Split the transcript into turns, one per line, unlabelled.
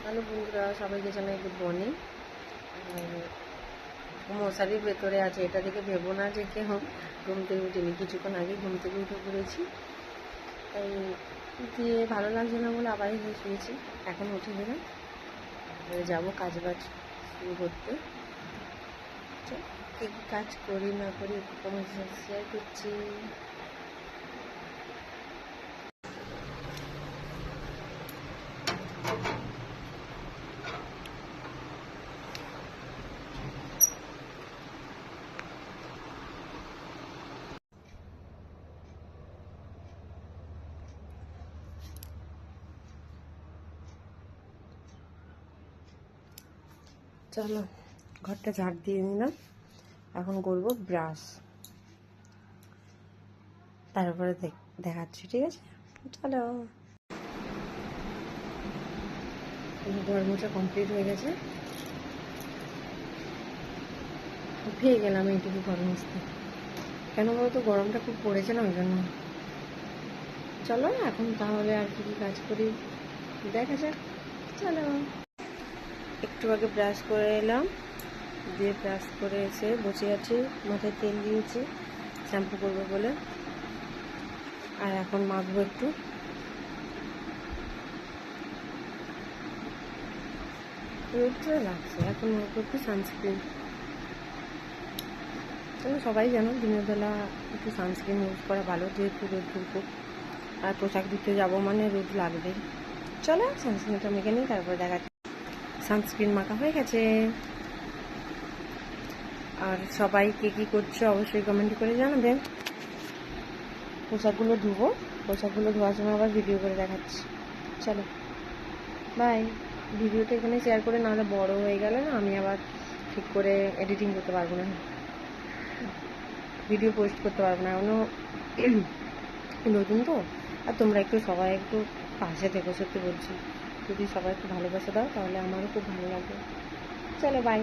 Hello বন্ধুরা, সবাইকে জানাই গুড মর্নিং। মশারির ভেতরে আছে, এটা দেখে ভেবো না যে কেউ ঘুম থেকে উঠিনি। কিছুক্ষণ আগে ঘুম থেকে উঠে পড়েছি, তাই দিয়ে ভালো লাগছে না বলে আবার শুয়েছি। এখন উঠে গেলাম, যাবো কাজ বাজ শুরু করতে। কী কী কাজ করি না করি একটু তোমার সাথে শেয়ার করছি। চলো, ঘরটা ঝাড় দিয়ে নিলাম, এখন করবো ব্রাশ, তারপরে দেখাচ্ছি, ঠিক আছে? চলো। ঘর মোছা কমপ্লিট হয়ে গেছে, উঠে গেলাম এইটুকু ঘর মুছতে। কেন বলতো, গরমটা খুব পড়েছে না, ওই জন্য। চলো এখন তাহলে আর কি কাজ করি দেখা যাক। চলো, একটু আগে ব্রাশ করে এলাম, দিয়ে ব্রাশ করে এসে বসে আছি, মাথায় তেল দিয়েছি শ্যাম্পু করবো বলে। আর এখন মাখবো একটু, রোদটা লাগছে, এখন মাখবো একটু সানস্ক্রিন। তুমি সবাই জানো দিনের বেলা একটু সানস্ক্রিন ইউজ করা ভালো, যেহেতু রোদ খুব। আর পোশাক দিতে যাবো মানে রোদ লাগবে। চলো সানস্ক্রিনটা মেখে নিই, তারপরে দেখাচ্ছি। সানস্ক্রিন মাখা হয়ে গেছে। আর সবাই কে কী করছো অবশ্যই কমেন্ট করে জানাবে। পোশাকগুলো ধুবো, পোশাকগুলো ধোয়ার সময় আবার ভিডিও করে দেখাচ্ছি। চলো বাই। ভিডিওটা এখানে শেয়ার করে, নাহলে বড় হয়ে গেলে না আমি আবার ঠিক করে এডিটিং করতে পারবো না, ভিডিও পোস্ট করতে পারবো না, এখনও নতুন তো। আর তোমরা একটু সবাই একটু পাশে থেকো, সত্যি বলছি। যদি সবাই একটু ভালোবাসা দাও তাহলে আমারও খুব ভালো লাগবে। চলো বাই।